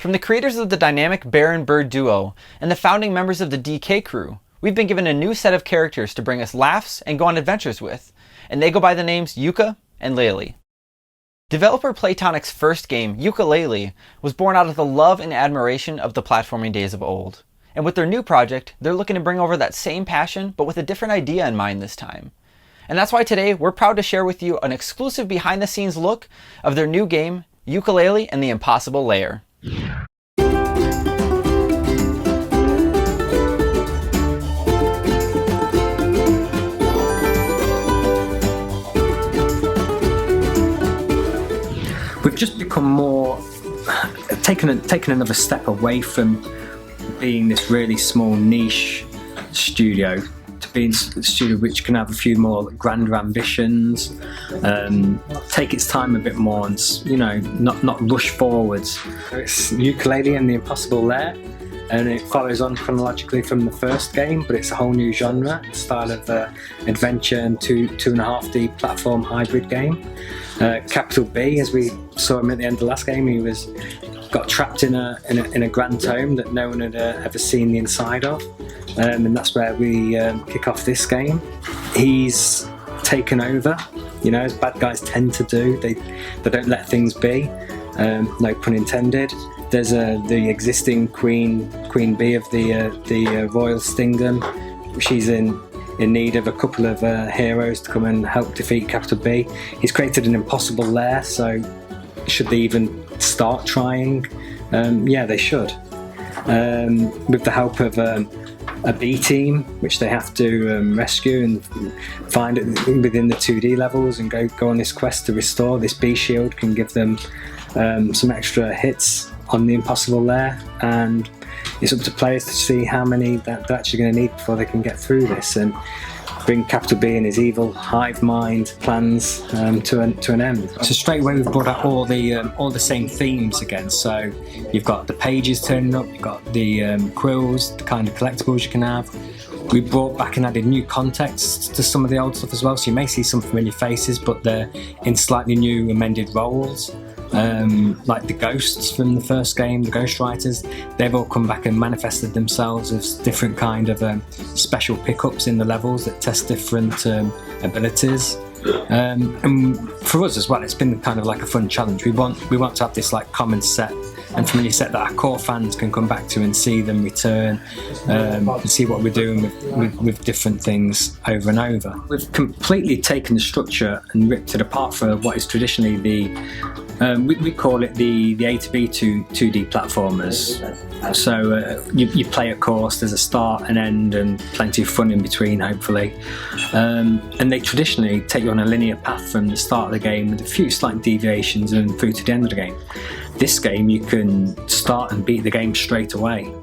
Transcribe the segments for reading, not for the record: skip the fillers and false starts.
From the creators of the dynamic bear and bird duo, and the founding members of the DK crew, we've been given a new set of characters to bring us laughs and go on adventures with, and they go by the names Yooka and Laylee. Developer Playtonic's first game, Yooka-Laylee, was born out of the love and admiration of the platforming days of old. And with their new project, they're looking to bring over that same passion, but with a different idea in mind this time. And that's why today, we're proud to share with you an exclusive behind-the-scenes look of their new game, Yooka-Laylee and the Impossible Lair. We've just become more, taken another step away from being this really small niche studio to being a studio which can have a few more grander ambitions, take its time a bit more and, you know, not rush forwards. It's Yooka-Laylee and the Impossible Lair, and it follows on chronologically from the first game, but it's a whole new genre, style of adventure and 2.5D platform hybrid game. Capital B, as we saw him at the end of the last game, he got trapped in a grand home that no one had ever seen the inside of, and that's where we kick off this game. He's taken over, you know, as bad guys tend to do. They don't let things be, no pun intended. There's the existing Queen Bee of the Royal Stingdom. She's in need of a couple of heroes to come and help defeat Capital B. He's created an impossible lair, so should they even start trying? Yeah, they should. With the help of a B team, which they have to rescue and find it within the 2D levels and go on this quest to restore. This B shield can give them some extra hits on the impossible lair, and it's up to players to see how many they're actually going to need before they can get through this and bring Capital B and his evil hive mind plans to an end. So straight away we've brought out all the same themes again. So you've got the pages turning up, you've got the quills, the kind of collectibles you can have. We brought back and added new context to some of the old stuff as well. So you may see some familiar faces, but they're in slightly new amended roles. Like the ghosts from the first game, the Ghost Writers, they've all come back and manifested themselves as different kind of special pickups in the levels that test different abilities. And for us as well, it's been kind of like a fun challenge. We want to have this like common set and familiar set that our core fans can come back to and see them return, and see what we're doing with different things over and over. We've completely taken the structure and ripped it apart for what is traditionally we call it the A to B 2D platformers. So you play a course, there's a start, an end, and plenty of fun in between, hopefully. And they traditionally take you on a linear path from the start of the game with a few slight deviations and through to the end of the game. This game, you can start and beat the game straight away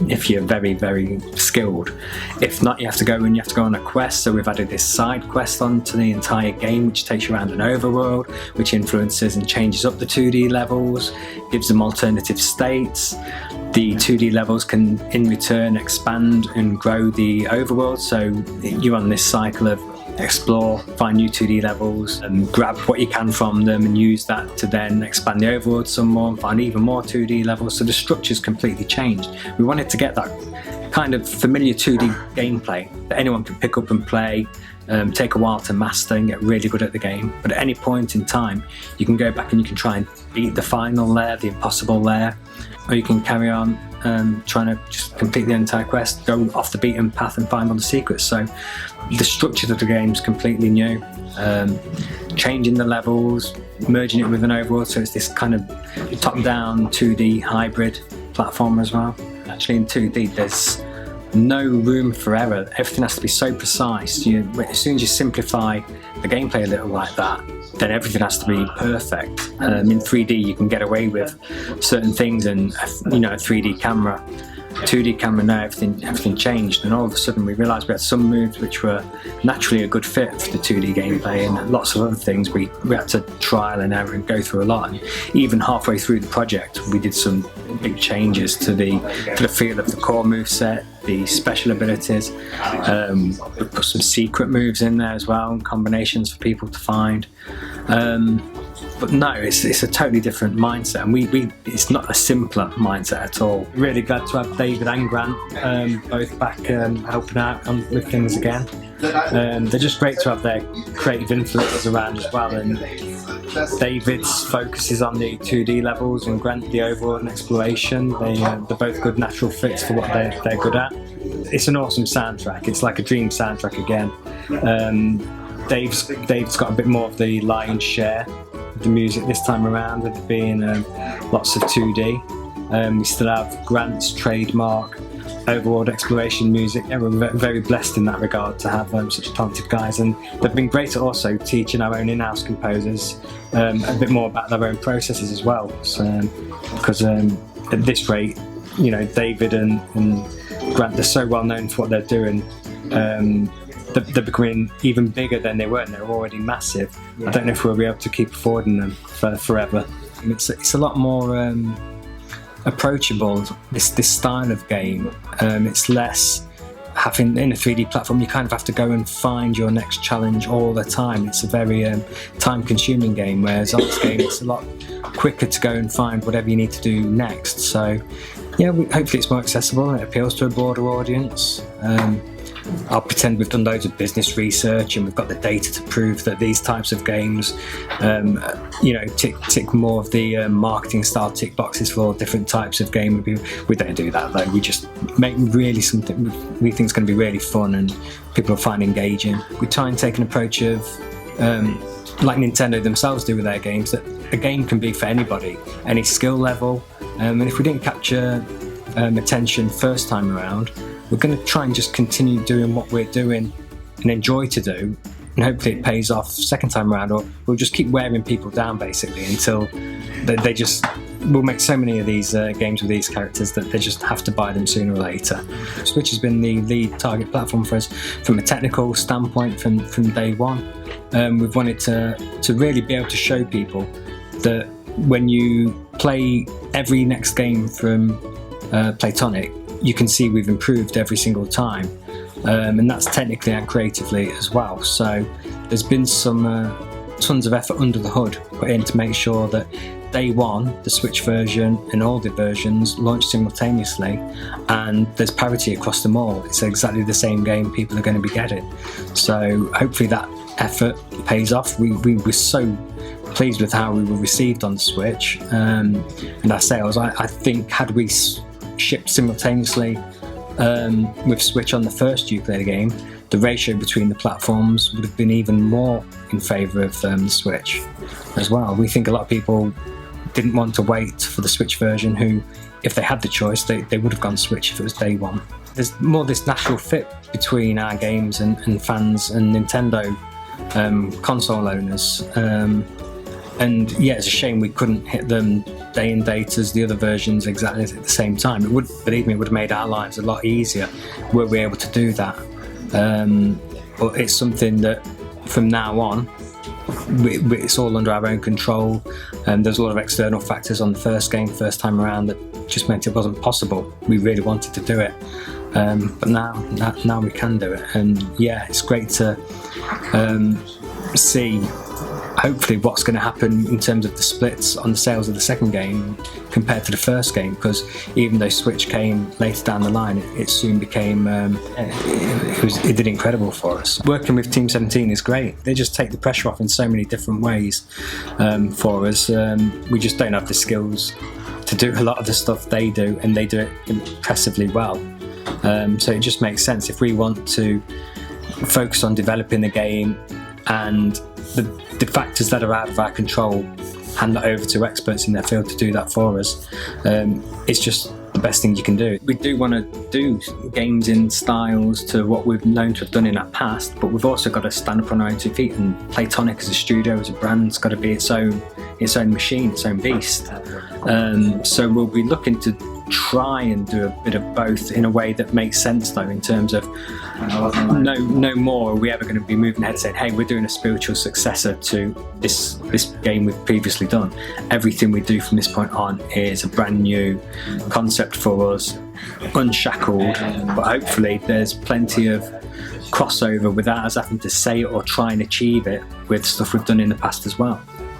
if you're very, very skilled. If not, you have to go on a quest. So we've added this side quest onto the entire game, which takes you around an overworld, which influences and changes up the 2D levels, gives them alternative states. The 2D levels can in return expand and grow the overworld, so you're on this cycle of explore, find new 2D levels and grab what you can from them and use that to then expand the overworld some more and find even more 2D levels. So the structure's completely changed. We wanted to get that kind of familiar 2D gameplay that anyone can pick up and play, take a while to master and get really good at the game. But at any point in time, you can go back and you can try and beat the final lair, the impossible lair, or you can carry on trying to just complete the entire quest, go off the beaten path and find all the secrets. So the structure of the game is completely new, changing the levels, merging it with an overworld, so it's this kind of top-down 2D hybrid platform as well. Actually in 2D there's no room for error, everything has to be so precise. As soon as you simplify the gameplay a little like that, then everything has to be perfect. In 3D you can get away with certain things, and you know, a 3D camera, 2D camera, now everything changed, and all of a sudden we realised we had some moves which were naturally a good fit for the 2D gameplay, and lots of other things we had to trial and error and go through a lot. And even halfway through the project we did some big changes to the feel of the core moveset, the special abilities. We put some secret moves in there as well, and combinations for people to find. But no, it's a totally different mindset, and it's not a simpler mindset at all. Really glad to have David and Grant both back helping out with things again. They're just great to have their creative influences around as well, and David's focuses on the 2D levels and Grant the overall and exploration. They're both good natural fits for what they're good at. It's an awesome soundtrack. It's like a dream soundtrack again. Dave's got a bit more of the lion's share of the music this time around, with it being lots of 2D. We still have Grant's trademark overworld exploration music. Yeah, we're very blessed in that regard to have such talented guys, and they've been great at also teaching our own in-house composers a bit more about their own processes as well. Because at this rate, you know, David and Grant, they're so well known for what they're doing. They're becoming even bigger than they were, and they're already massive. I don't know if we'll be able to keep affording them forever. It's a lot more approachable, this style of game. It's less having in a 3D platform. You kind of have to go and find your next challenge all the time. It's a very time-consuming game, whereas on this game it's a lot quicker to go and find whatever you need to do next. So yeah, hopefully it's more accessible and it appeals to a broader audience. I'll pretend we've done loads of business research and we've got the data to prove that these types of games, tick more of the marketing style tick boxes for all different types of game. We don't do that though. We just make really something we think is going to be really fun and people will find engaging. We try and take an approach of, like Nintendo themselves do with their games, that a game can be for anybody, any skill level. And if we didn't capture attention first time around, we're going to try and just continue doing what we're doing and enjoy to do, and hopefully it pays off second time around, or we'll just keep wearing people down basically until we'll make so many of these games with these characters that they just have to buy them sooner or later. Switch has been the lead target platform for us from a technical standpoint from day one. We've wanted to really be able to show people that when you play every next game from Playtonic, you can see we've improved every single time, and that's technically and creatively as well. So there's been some tons of effort under the hood put in to make sure that day one the Switch version and all the versions launch simultaneously, and there's parity across them all. It's exactly the same game people are going to be getting. So hopefully that effort pays off. We were so pleased with how we were received on the Switch and our sales. I think had we shipped simultaneously with Switch on the first Ukulele game, the ratio between the platforms would have been even more in favour of the Switch as well. We think a lot of people didn't want to wait for the Switch version, who, if they had the choice, they would have gone Switch if it was day one. There's more this natural fit between our games and fans and Nintendo console owners. And yeah, it's a shame we couldn't hit them day and date as the other versions exactly at the same time. It would have made our lives a lot easier were we able to do that. But it's something that from now on, it's all under our own control. There's a lot of external factors on the first first time around, that just meant it wasn't possible. We really wanted to do it. But now we can do it. And yeah, it's great to see hopefully what's going to happen in terms of the splits on the sales of the second game compared to the first game, because even though Switch came later down the line, it soon became it did incredible for us. Working with Team 17 is great. They just take the pressure off in so many different ways for us. We just don't have the skills to do a lot of the stuff they do, and they do it impressively well. So it just makes sense if we want to focus on developing the game and the factors that are out of our control, hand that over to experts in their field to do that for us. It's just the best thing you can do. We do want to do games in styles to what we've known to have done in our past, but we've also got to stand up on our own 2 feet, and Playtonic as a studio, as a brand, has got to be its own machine, its own beast. So we'll be looking to try and do a bit of both in a way that makes sense, though, in terms of no more are we ever going to be moving ahead saying, hey, we're doing a spiritual successor to this game we've previously done. Everything we do from this point on is a brand new concept for us, unshackled, but hopefully there's plenty of crossover without us having to say it or try and achieve it with stuff we've done in the past as well.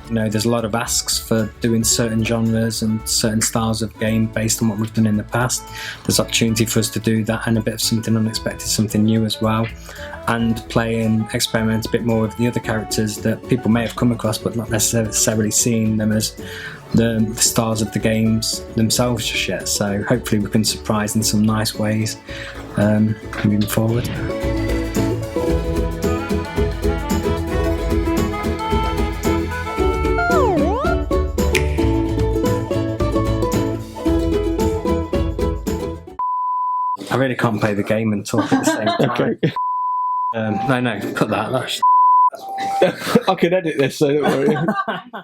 There's a lot of asks for doing certain genres and certain styles of game based on what we've done in the past. There's opportunity for us to do that and a bit of something unexpected, something new as well, and play and experiment a bit more with the other characters that people may have come across but not necessarily seen them as the stars of the games themselves just yet. So hopefully we can surprise in some nice ways moving forward. I really can't play the game and talk at the same time. Okay. No, cut that. That's I can edit this, so don't worry.